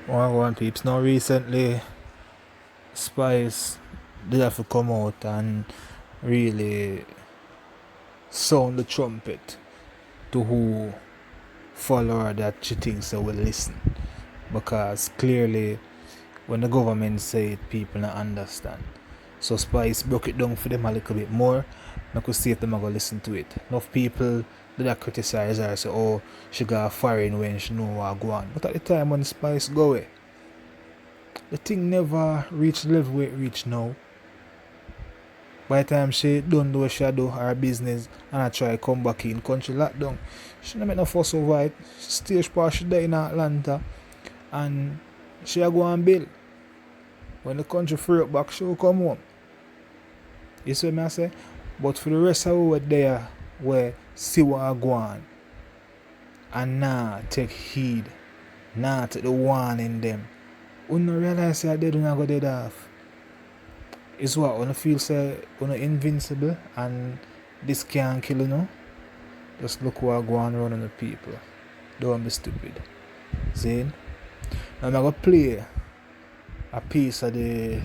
One peeps now recently Spice did have to come out and really sound the trumpet to who follower that she thinks they will listen. Because clearly when the government say it, people not understand. So Spice broke it down for them a little bit more. I could see if them are going to listen to it. Enough people that criticize her say, oh, she got foreign when she know what go on. But at the time when Spice go away, the thing never reached the level where it reached now. By the time she done do she do her business and I try come back in country lockdown, she not make no fuss over it. Stage part she die in Atlanta and she a go and bill. When the country free up back, she will come home. You see what I say? But for the rest of who there where see what I go on and nah take heed, nah take the warning them. You no realize that they do not go dead off. It's what you feel say you invincible and this can't kill you know. Just look what go on around the people. Don't be stupid. See? Now I'm gonna play a piece of the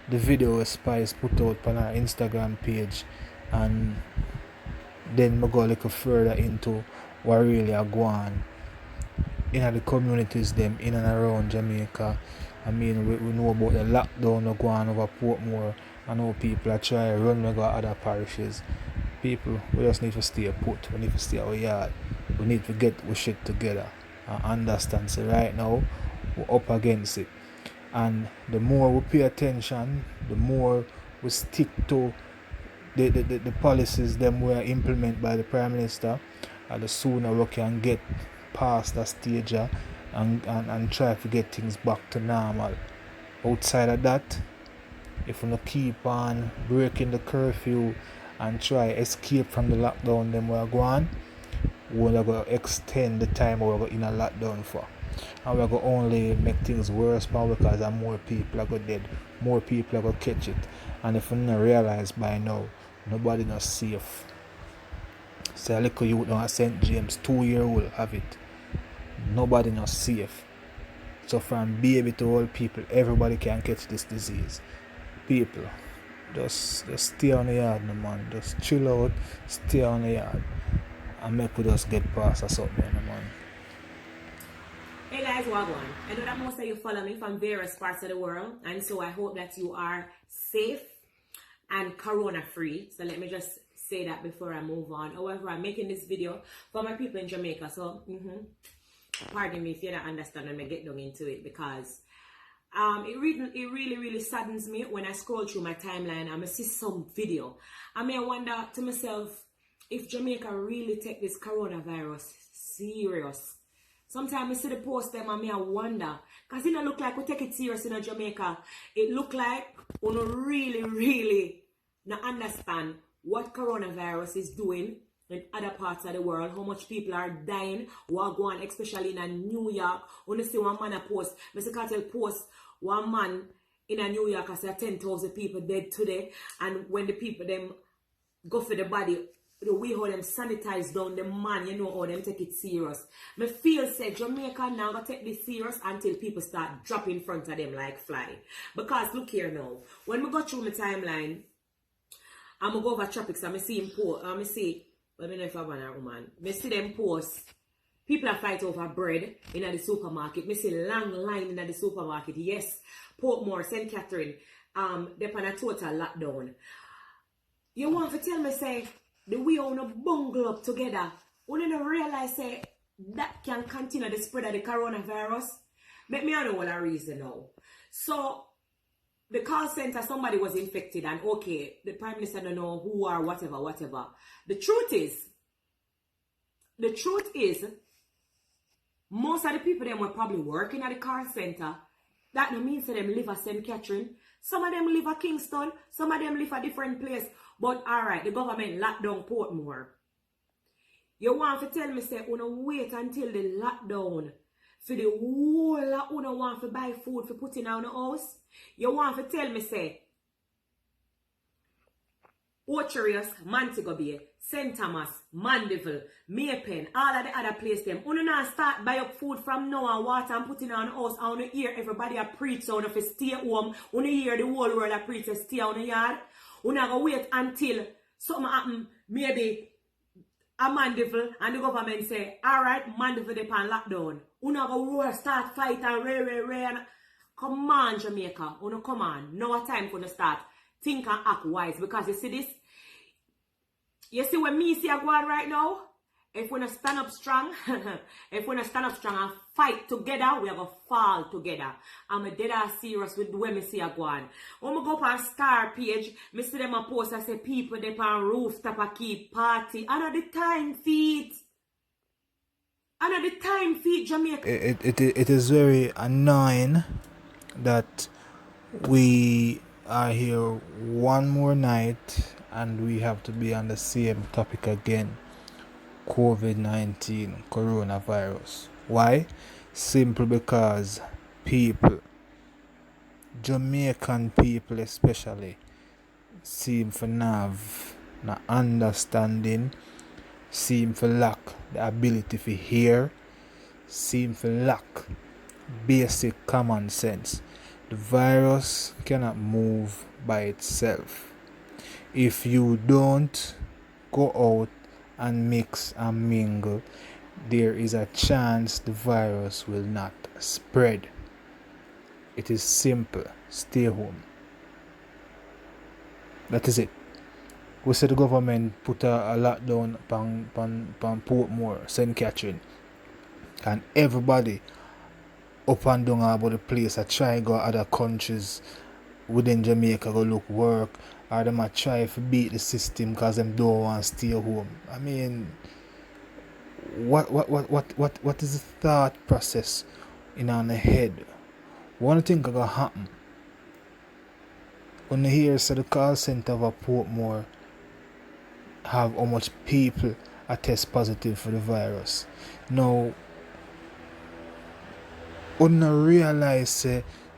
video Spice put out on her Instagram page and then I go a little further into what really are going on in the communities them in and around Jamaica. I mean, we know about the lockdown that go on over Portmore. I know people are trying to run go other parishes. People, we just need to stay put. We need to stay our yard. We need to get our shit together and understand. So right now, we're up against it. And the more we pay attention, the more we stick to the policies them were implemented by the Prime Minister, and the sooner we can get past that stage and try to get things back to normal. Outside of that, if we keep on breaking the curfew and try escape from the lockdown then we're going, we're going to extend the time we're in a lockdown for. And we're going to only make things worse because more people are going to dead, more people are going to catch it. And if we don't realize by now, nobody not safe. Say a little youth at St. James, 2-year-old have it. Nobody not safe. So from baby to old people, everybody can catch this disease. People, just stay on the yard, no man. Just chill out, stay on the yard, and make we just get past or something, no man. Hey guys, Wagwan. I know that most of you follow me from various parts of the world, and so I hope that you are safe and corona free. So let me just say that before I move on. However, I'm making this video for my people in Jamaica, so pardon me if you don't understand when I get down into it, because it really saddens me when I scroll through my timeline and I see some video. I wonder to myself if Jamaica really take this coronavirus serious. Sometimes I see the post them and I wonder, because it don't look like we take it serious in Jamaica. It look like we don't really not understand what coronavirus is doing in other parts of the world, how much people are dying, what going on, especially in New York. When you see one man a post, Mr. Cartel post one man in New York, I say 10,000 people dead today, and when the people them go for the body, the way how them sanitize down the man, you know how them take it serious. Me feel say Jamaica now gonna take this serious until people start dropping in front of them like fly. Because look here now, when we go through my timeline, I'm gonna go over tropics and I see him post, let me know if I want a woman. I see them post, people are fighting over bread in the supermarket. I see long line in the supermarket. Yes, Portmore, St. Catherine, they're on a total lockdown. You want to tell me, say, the way on a bungle up together, we don't realize, say, that can continue the spread of the coronavirus? Make me know what a reason now. So, the call center, somebody was infected and okay, the Prime Minister don't know who or whatever. The truth is, most of the people them were probably working at the call center. That no means that them live at St. Catherine. Some of them live at Kingston. Some of them live at different place. But alright, the government locked down Portmore. You want to tell me, say, you wait until the lockdown for the whole of you want to buy food for putting on the house? You want to tell me, say, Ocherius, Montego Bay, St. Thomas, Mandeville, Maypen, all of the other places them. You not start buy up food from now and water and put it on the house. And you hear everybody a preach so if you stay home. You hear the whole world a preach stay on the yard. You not go wait until something happen, maybe a Mandeville and the government say, alright, Mandeville they pan lockdown. You not go start fight and ray and come on Jamaica. You come on. Now time for to start. Think and act wise because you see this. You see what me see a go on right now? If we not stand up strong, if we not stand up strong and fight together, we are going to fall together. I'm a dead ass serious with when me see a go on. When I go up on Star page, me see them a post and say people they on rooftop a keep party. Another time feet. Another time feet Jamaica. It is very annoying that we are here one more night and we have to be on the same topic again. Covid-19, coronavirus. Why? Simply because people, Jamaican people especially, seem to have no understanding, seem to lack the ability to hear, seem to lack basic common sense. The virus cannot move by itself. If you don't go out and mix and mingle, there is a chance the virus will not spread. It is simple. Stay home. That is it. We said the government put a lockdown on Portmore, St. Catherine, and everybody up and down about the place. I try go other countries within Jamaica go look work, or them a try to beat the system because them don't want to stay home. I mean, what is the thought process in on the head? One thing gonna happen when you hear so the call center of a Portmore have how much people are test positive for the virus. Now, una realize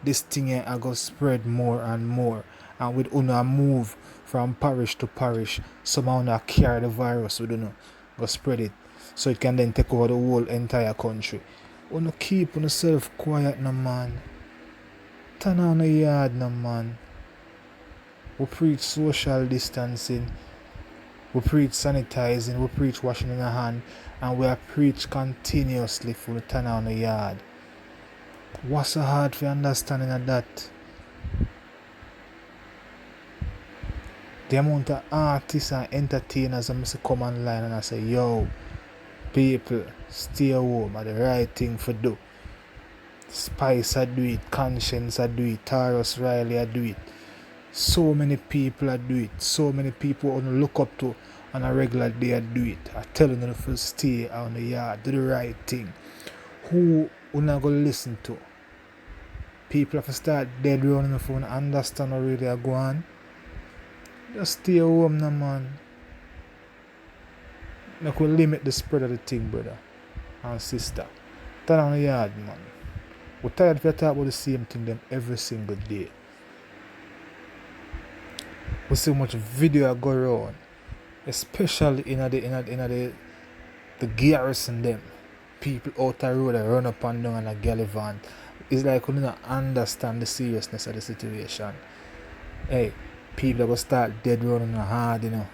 this thing are going to spread more and more, and with una move from parish to parish, somehow una carry the virus with una go spread it so it can then take over the whole entire country. Una keep yourself quiet no man. Turn on the yard no man. We preach social distancing, we preach sanitizing, we preach washing in the hand, and we are preach continuously for the turn on the yard. What's so hard for understanding of that? The amount of artists and entertainers that must come online and I say, yo, people, stay home are the right thing for do. Spice I do it, Conscience I do it, Taurus Riley I do it. So many people I do it. So many people I look up to on a regular day I do it. I tell them to stay on the yard, do the right thing. Who you not going to listen to? People have to start dead round on the phone and understand what really are going on. Just stay home now, man. We could limit the spread of the thing, brother and sister. Turn on the yard, man. We're tired of talking about the same thing them every single day. We see much video go around, especially in the garrison them. People out the road that run up and down on a gallivant. It's like we don't understand the seriousness of the situation. Hey, people are going to start dead running hard, you know.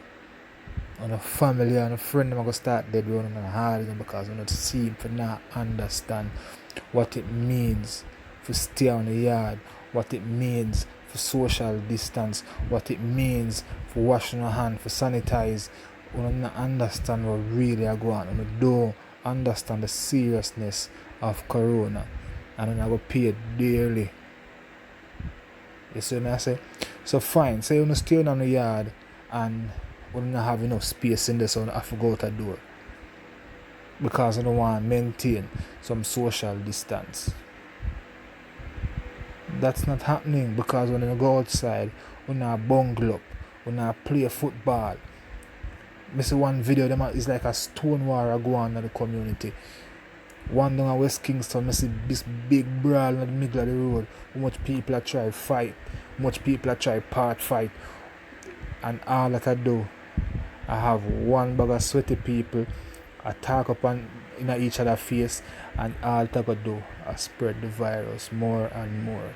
And a family and a friend are going to start dead running hard, you know, because they don't seem to not understand what it means to stay on the yard, what it means for social distance, what it means for washing your hands, for sanitize. We don't understand what really are going on. We don't understand the seriousness of corona, and then I go pay it dearly. You see what I say? So fine, say you stay on the yard and we don't have enough space in there, so I have to go out the door because I don't want to maintain some social distance. That's not happening because when you go outside, we not bungle up, we not play football. I see one video, it's like a stone war go on in the community. One down at West Kingston, I see this big brawl in the middle of the road. How much people are trying to fight, how much people are trying to part fight. And all that I do, I have one bag of sweaty people. I talk upon in each other's face, and all that I do, I spread the virus more and more.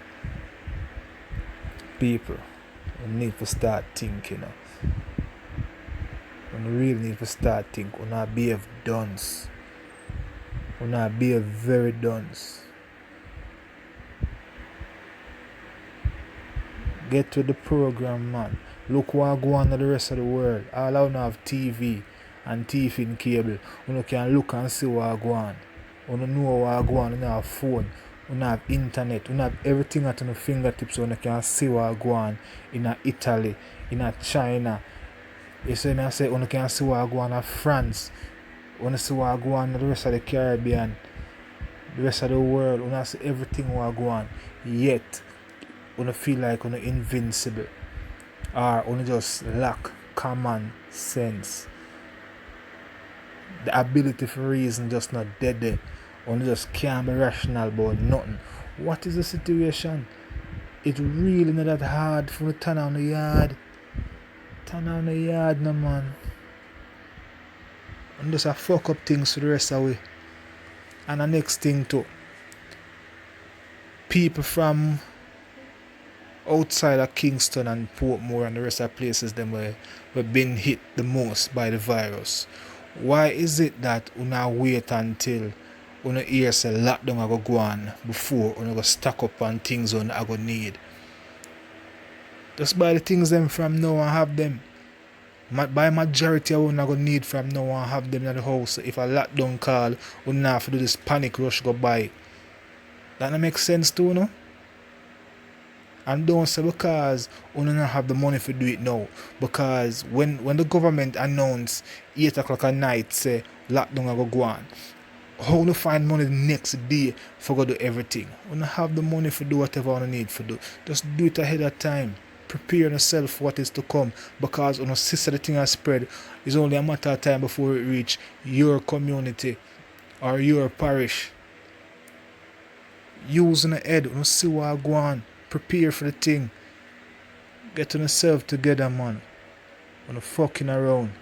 People, we need to start thinking. We really need to start thinking. We not behave dunce. We not behave very dunce. Get to the program, man. Look what go on in the rest of the world. All I have TV and TV in cable. You can look and see what go on. You know what go on. You have phone. You have internet. You have everything at your fingertips so you can see what go on in Italy, in China. You see me say you can see what go on in France. You see what go on in the rest of the Caribbean, the rest of the world. You see everything what go on. Yet you feel like you're invincible, or you just lack common sense. The ability for reason just not dead there. You just can't be rational about nothing. What is the situation? It really not that hard for you to turn on the yard. Turn on the yard, no man. And just a fuck up things for the rest of the way. And the next thing too, people from outside of Kingston and Portmore and the rest of the places them where been hit the most by the virus. Why is it that you not wait until you hear say lockdown go on before you go stack up on things you go need? Just buy the things them from now and have them. By majority of you go need from now and have them in the house. If a lockdown call, you not have to do this panic rush go buy. That not make sense too, no? And don't say because you don't have the money to do it now. Because when the government announce 8 o'clock at night say lockdown go on, how you find money the next day for go do everything? You don't have the money to do whatever you need to do. Just do it ahead of time. Prepare yourself for what is to come. Because when you see the thing has spread, it's only a matter of time before it reach your community or your parish. Use in the head, you see what go on. Prepare for the thing. Get yourself together, man. When you're fucking around.